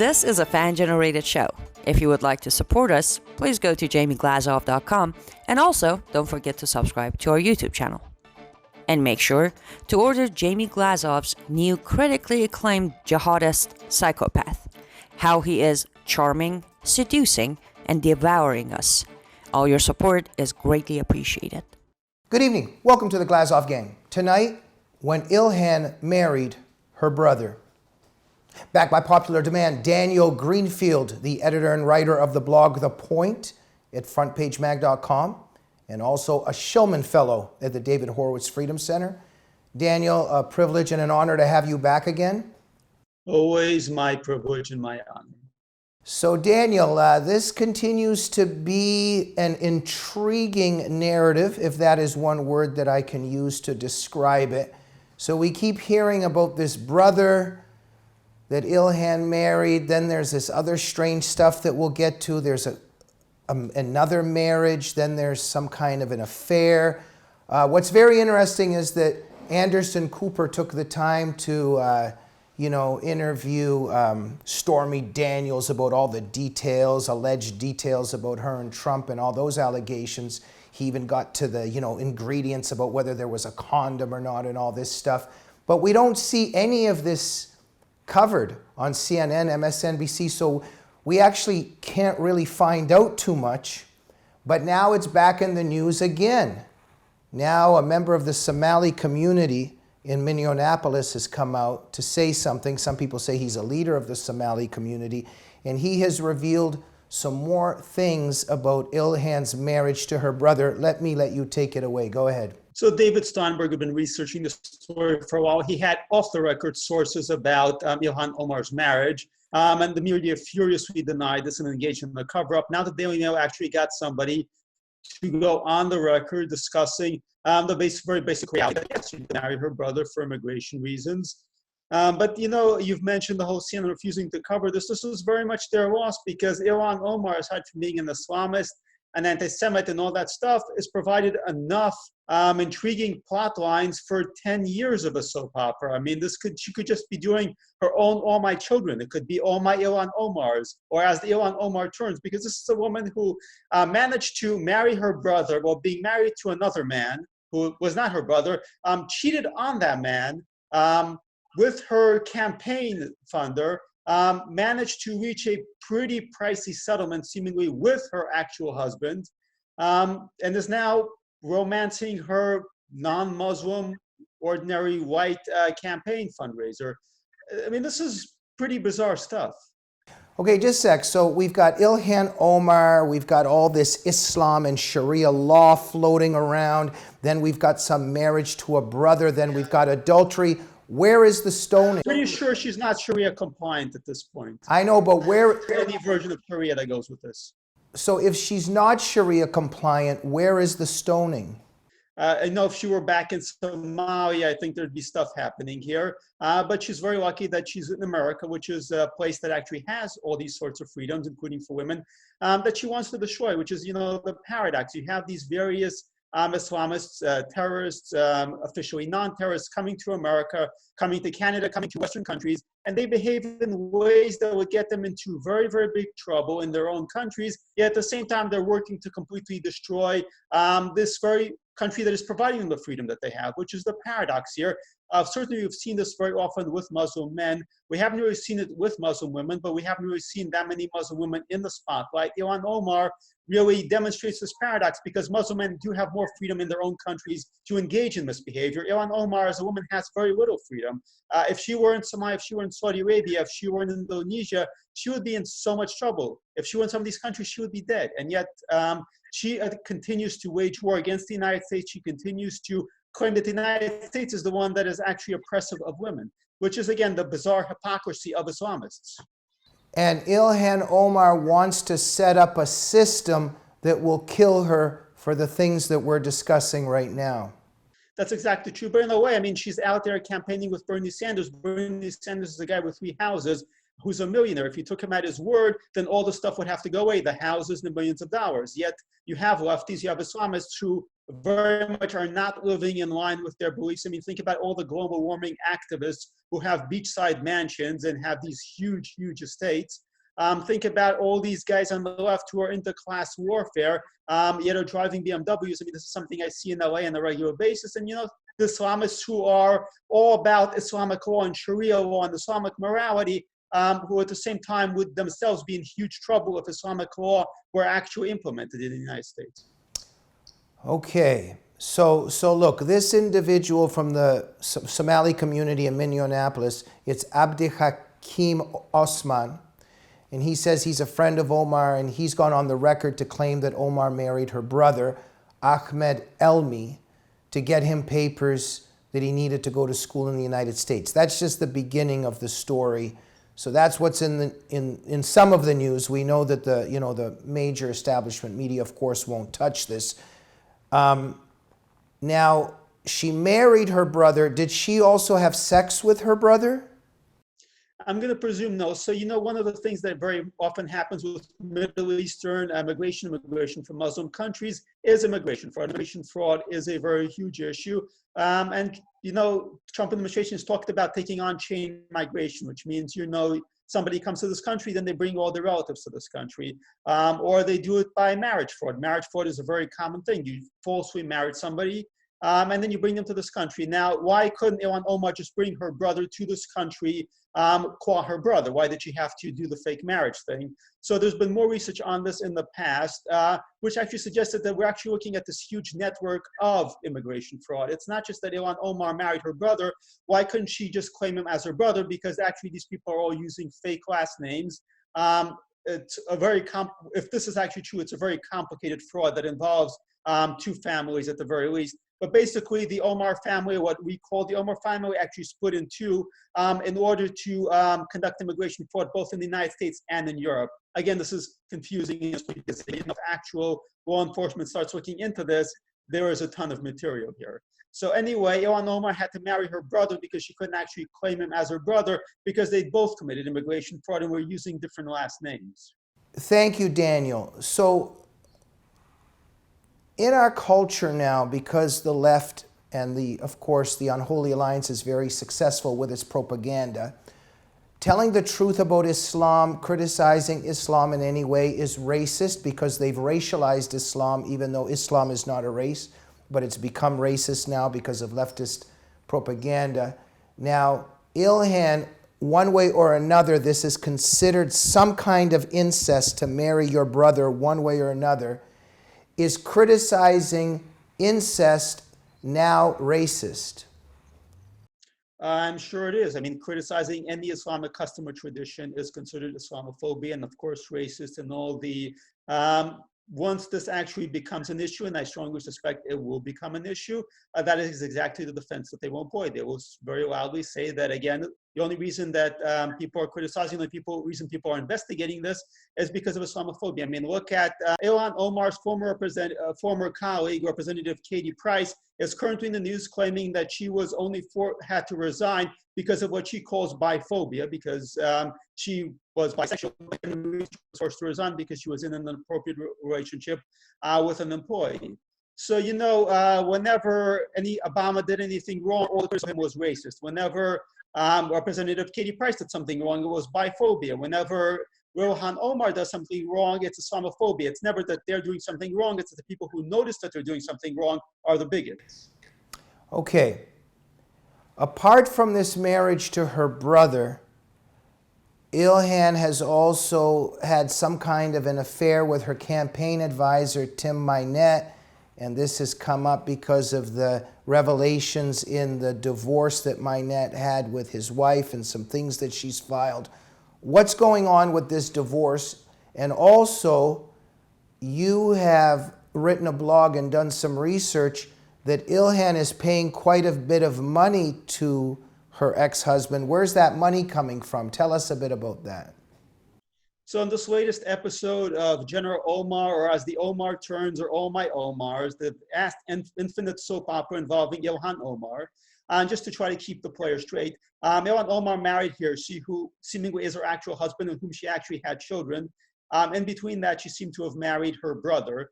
This is a fan-generated show. If you would like to support us, please go to jamieglazov.com and also don't forget to subscribe to our YouTube channel. And make sure to order Jamie Glazov's new critically acclaimed jihadist psychopath. How he is charming, seducing, and devouring us. All your support is greatly appreciated. Good evening. Welcome to the Glazov Gang. Tonight, when Ilhan married her brother. Back by popular demand, Daniel Greenfield, the editor and writer of the blog The Point at frontpagemag.com, and also a Shillman Fellow at the David Horowitz Freedom Center. Daniel, a privilege and an honor to have you back again. Always my privilege and my honor. So Daniel, this continues to be an intriguing narrative, if that is one word that I can use to describe it. So we keep hearing about this brother that Ilhan married, then there's this other strange stuff that we'll get to. There's another marriage, then there's some kind of an affair. What's very interesting is that Anderson Cooper took the time to interview Stormy Daniels about all the details, alleged details about her and Trump and all those allegations. He even got to the, ingredients about whether there was a condom or not and all this stuff. But we don't see any of this covered on CNN, MSNBC, so we actually can't really find out too much. But now it's back in the news again. Now a member of the Somali community in Minneapolis has come out to say something. Some people say he's a leader of the Somali community, and he has revealed some more things about Ilhan's marriage to her brother. Let you take it away. Go ahead. So David Steinberg had been researching the story for a while. He had off-the-record sources about Ilhan Omar's marriage, and the media furiously denied this and engaged in the cover-up. Now the Daily Mail actually got somebody to go on the record discussing the very basic reality that yes, she married her brother for immigration reasons. But you've mentioned the whole CNN refusing to cover this. This was very much their loss because Ilhan Omar, aside from being an Islamist, an anti-Semite and all that stuff, is provided enough intriguing plot lines for 10 years of a soap opera. I mean, she could just be doing her own All My Children. It could be All My Ilhan Omars, or As the Ilhan Omar Turns, because this is a woman who managed to marry her brother while being married to another man who was not her brother, cheated on that man with her campaign funder, managed to reach a pretty pricey settlement, seemingly with her actual husband, and is now romancing her non-Muslim, ordinary white campaign fundraiser. I mean, this is pretty bizarre stuff. Okay, just a sec. So we've got Ilhan Omar, we've got all this Islam and Sharia law floating around, then we've got some marriage to a brother, then we've got adultery. Where is the stoning? Pretty sure she's not Sharia compliant at this point. I know, but where? Any version of Sharia that goes with this. So if she's not Sharia compliant, where is the stoning? I know if she were back in Somalia, I think there'd be stuff happening here. But she's very lucky that she's in America, which is a place that actually has all these sorts of freedoms, including for women, that she wants to destroy, which is, the paradox. You have these various Islamists, terrorists, officially non-terrorists coming to America, coming to Canada, coming to Western countries, and they behave in ways that would get them into very, very big trouble in their own countries. Yet at the same time, they're working to completely destroy this very country that is providing them the freedom that they have, which is the paradox here. Certainly, we've seen this very often with Muslim men. We haven't really seen it with Muslim women, but we haven't really seen that many Muslim women in the spotlight. Ilhan Omar really demonstrates this paradox because Muslim men do have more freedom in their own countries to engage in this behavior. Ilhan Omar, as a woman, has very little freedom. If she were in Somalia, if she were in Saudi Arabia, if she were in Indonesia, she would be in so much trouble. If she were in some of these countries, she would be dead. And yet, she continues to wage war against the United States. She continues to claim that the United States is the one that is actually oppressive of women, which is, again, the bizarre hypocrisy of Islamists. And Ilhan Omar wants to set up a system that will kill her for the things that we're discussing right now. That's exactly true. But in a way, I mean, she's out there campaigning with Bernie Sanders. Bernie Sanders is a guy with 3 houses who's a millionaire. If you took him at his word, then all the stuff would have to go away, the houses and the millions of dollars. Yet you have lefties, you have Islamists who very much are not living in line with their beliefs. I mean, think about all the global warming activists who have beachside mansions and have these huge, huge estates. Think about all these guys on the left who are into class warfare, driving BMWs. I mean, this is something I see in LA on a regular basis. And, the Islamists who are all about Islamic law and Sharia law and Islamic morality, who at the same time would themselves be in huge trouble if Islamic law were actually implemented in the United States. Okay, so look, this individual from the Somali community in Minneapolis, it's Abdi Hakim Osman, and he says he's a friend of Omar, and he's gone on the record to claim that Omar married her brother, Ahmed Elmi, to get him papers that he needed to go to school in the United States. That's just the beginning of the story. So that's what's in some of the news. We know that the major establishment media, of course, won't touch this. Now, she married her brother. Did she also have sex with her brother? I'm going to presume no. So, one of the things that very often happens with Middle Eastern immigration from Muslim countries is immigration fraud. Immigration fraud is a very huge issue. Trump administration has talked about taking on chain migration, which means, somebody comes to this country, then they bring all their relatives to this country, or they do it by marriage fraud. Marriage fraud is a very common thing. You falsely married somebody, and then you bring them to this country. Now, why couldn't Ilhan Omar just bring her brother to this country, call her brother? Why did she have to do the fake marriage thing? So there's been more research on this in the past, which actually suggested that we're actually looking at this huge network of immigration fraud. It's not just that Ilhan Omar married her brother. Why couldn't she just claim him as her brother? Because actually these people are all using fake last names. It's a very if this is actually true, it's a very complicated fraud that involves two families at the very least. But basically, the Omar family, what we call the Omar family, actually split in two in order to conduct immigration fraud both in the United States and in Europe. Again, this is confusing because if actual law enforcement starts looking into this, there is a ton of material here. So anyway, Ilhan Omar had to marry her brother because she couldn't actually claim him as her brother because they both committed immigration fraud and were using different last names. Thank you, Daniel. So in our culture now, because the left and of course, the Unholy Alliance is very successful with its propaganda, telling the truth about Islam, criticizing Islam in any way is racist because they've racialized Islam, even though Islam is not a race, but it's become racist now because of leftist propaganda. Now, Ilhan, one way or another, this is considered some kind of incest to marry your brother one way or another. Is criticizing incest now racist? I'm sure it is. I mean, criticizing any Islamic custom or tradition is considered Islamophobia and, of course, racist and all the once this actually becomes an issue, and I strongly suspect it will become an issue, that is exactly the defense that they will employ. They will very loudly say that, again, the only reason that people are criticizing, the reason people are investigating this is because of Islamophobia. I mean, look at Ilhan Omar's former colleague, Representative Katie Price, is currently in the news claiming that she was had to resign because of what she calls biphobia, because she was bisexual and was forced to resign because she was in an inappropriate relationship with an employee. So, whenever Obama did anything wrong, all the criticism was racist. Whenever Representative Katie Price did something wrong, it was biphobia. Whenever Ilhan Omar does something wrong, it's Islamophobia. It's never that they're doing something wrong. It's that the people who notice that they're doing something wrong are the bigots. Okay. Apart from this marriage to her brother, Ilhan has also had some kind of an affair with her campaign advisor, Tim Mynett, and this has come up because of the revelations in the divorce that Mynett had with his wife and some things that she's filed. What's going on with this divorce? And also, you have written a blog and done some research that Ilhan is paying quite a bit of money to her ex-husband. Where's that money coming from? Tell us a bit about that. So in this latest episode of General Omar, or as the Omar turns, or All My Omars, the infinite soap opera involving Ilhan Omar, just to try to keep the player straight, Ilhan Omar married here, who seemingly is her actual husband and whom she actually had children. In between that, she seemed to have married her brother.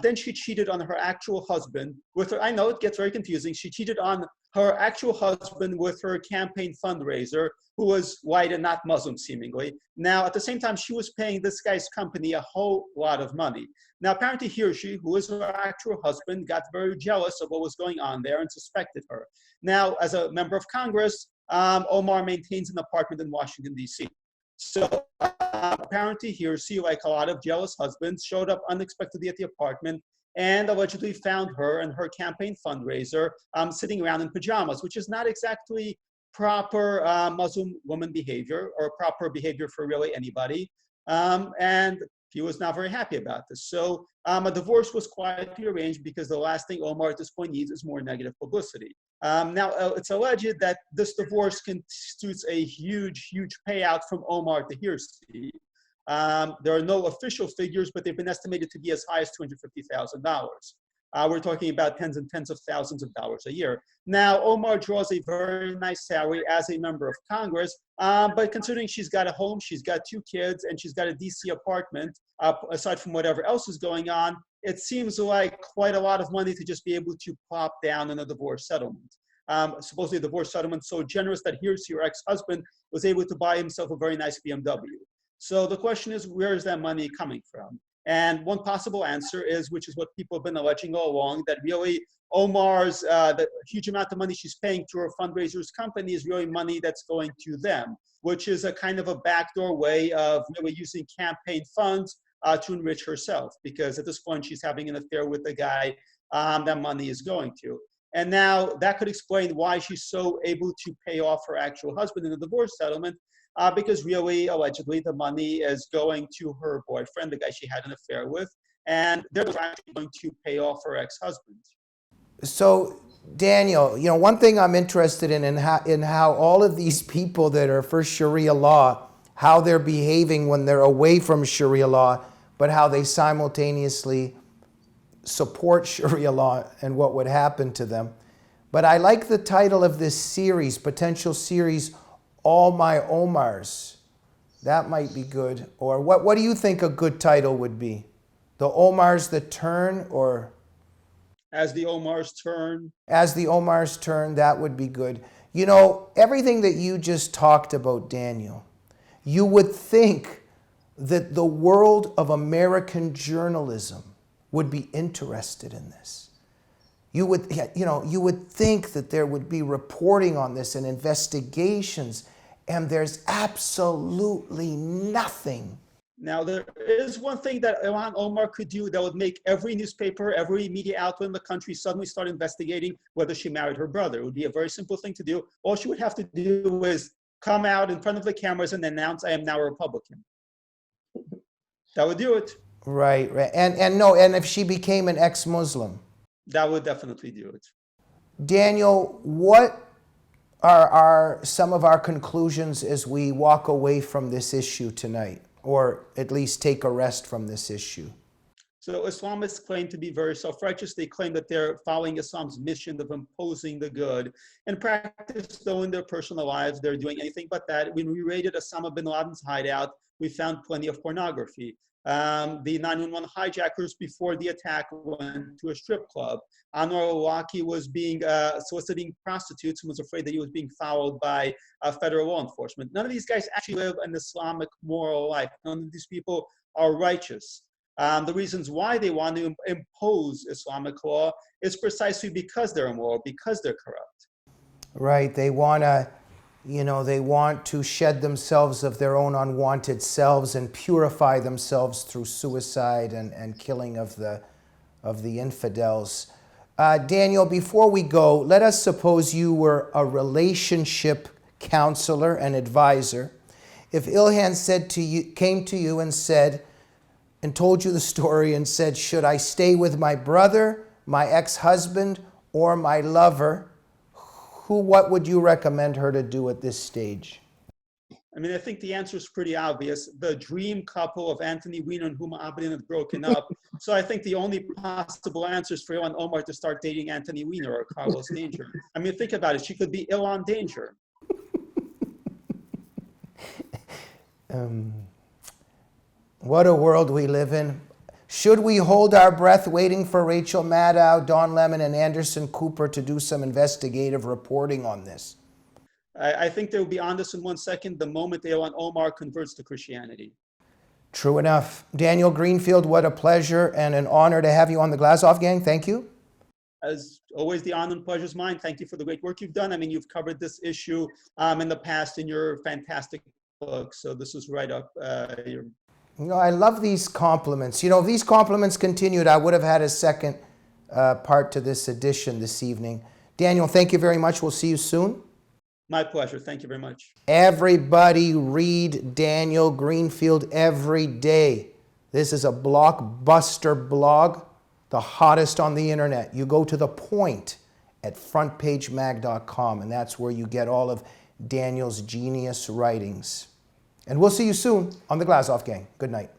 Then she cheated on her actual husband with her. I know it gets very confusing. She cheated on her actual husband with her campaign fundraiser, who was white and not Muslim, seemingly. Now, at the same time, she was paying this guy's company a whole lot of money. Now, apparently he or she, who was her actual husband, got very jealous of what was going on there and suspected her. Now, as a member of Congress, Omar maintains an apartment in Washington, D.C. So apparently he or she, like a lot of jealous husbands, showed up unexpectedly at the apartment and allegedly found her and her campaign fundraiser sitting around in pajamas, which is not exactly proper Muslim woman behavior or proper behavior for really anybody. And he was not very happy about this. So a divorce was quietly arranged because the last thing Omar at this point needs is more negative publicity. Now, it's alleged that this divorce constitutes a huge, huge payout from Omar to Hirsi. There are no official figures, but they've been estimated to be as high as $250,000. We're talking about tens and tens of thousands of dollars a year. Now, Omar draws a very nice salary as a member of Congress, but considering she's got a home, she's got 2 kids, and she's got a DC apartment, aside from whatever else is going on, it seems like quite a lot of money to just be able to plop down in a divorce settlement. Supposedly the divorce settlement so generous that here's your ex-husband was able to buy himself a very nice BMW. So the question is, where is that money coming from? And one possible answer is, which is what people have been alleging all along, that really Omar's, the huge amount of money she's paying to her fundraisers company is really money that's going to them, which is a kind of a backdoor way of really using campaign funds to enrich herself, because at this point she's having an affair with the guy that money is going to. And now that could explain why she's so able to pay off her actual husband in the divorce settlement, because really, allegedly, the money is going to her boyfriend, the guy she had an affair with, and they're actually going to pay off her ex-husband. So, Daniel, one thing I'm interested in how all of these people that are for Sharia law, how they're behaving when they're away from Sharia law, but how they simultaneously support Sharia law and what would happen to them. But I like the title of this series, potential series, All My Omars. That might be good. Or what do you think a good title would be? The Omars that turn, or? As the Omars turn. As the Omars turn, that would be good. Everything that you just talked about, Daniel, you would think that the world of American journalism would be interested in this. You would think that there would be reporting on this and investigations, and there's absolutely nothing. Now, there is one thing that Ilhan Omar could do that would make every newspaper, every media outlet in the country suddenly start investigating whether she married her brother. It would be a very simple thing to do. All she would have to do is come out in front of the cameras and announce, I am now a Republican. That would do it. Right. And if she became an ex-Muslim. That would definitely do it. Daniel, what are some of our conclusions as we walk away from this issue tonight, or at least take a rest from this issue? So Islamists claim to be very self-righteous. They claim that they're following Islam's mission of imposing the good. In practice, though, in their personal lives, they're doing anything but that. When we raided Osama bin Laden's hideout, we found plenty of pornography. The 911 hijackers before the attack went to a strip club. Anwar al-Awlaki was soliciting prostitutes and was afraid that he was being followed by federal law enforcement. None of these guys actually live an Islamic moral life. None of these people are righteous. The reasons why they want to impose Islamic law is precisely because they're immoral, because they're corrupt. Right. They want to shed themselves of their own unwanted selves and purify themselves through suicide and killing of the infidels. Daniel, before we go, let us suppose you were a relationship counselor and advisor. If Ilhan came to you and told you the story and said, should I stay with my brother, my ex-husband, or my lover, what would you recommend her to do at this stage? I mean, I think the answer is pretty obvious. The dream couple of Anthony Weiner and Huma Abedin have broken up. So I think the only possible answer is for Ilhan Omar to start dating Anthony Weiner or Carlos Danger. I mean, think about it. She could be Ilhan Danger. What a world we live in. Should we hold our breath waiting for Rachel Maddow, Don Lemon, and Anderson Cooper to do some investigative reporting on this? I think they'll be on this in 1 second the moment Ilhan Omar converts to Christianity. True enough. Daniel Greenfield, what a pleasure and an honor to have you on the Glazov Gang. Thank you. As always, the honor and pleasure is mine. Thank you for the great work you've done. I mean, you've covered this issue in the past in your fantastic book, so this is right up your... You know, I love these compliments. You know, if these compliments continued, I would have had a second part to this edition this evening. Daniel, thank you very much. We'll see you soon. My pleasure. Thank you very much. Everybody read Daniel Greenfield every day. This is a blockbuster blog, the hottest on the internet. You go to the point at frontpagemag.com, and that's where you get all of Daniel's genius writings. And we'll see you soon on the Glazov Gang. Good night.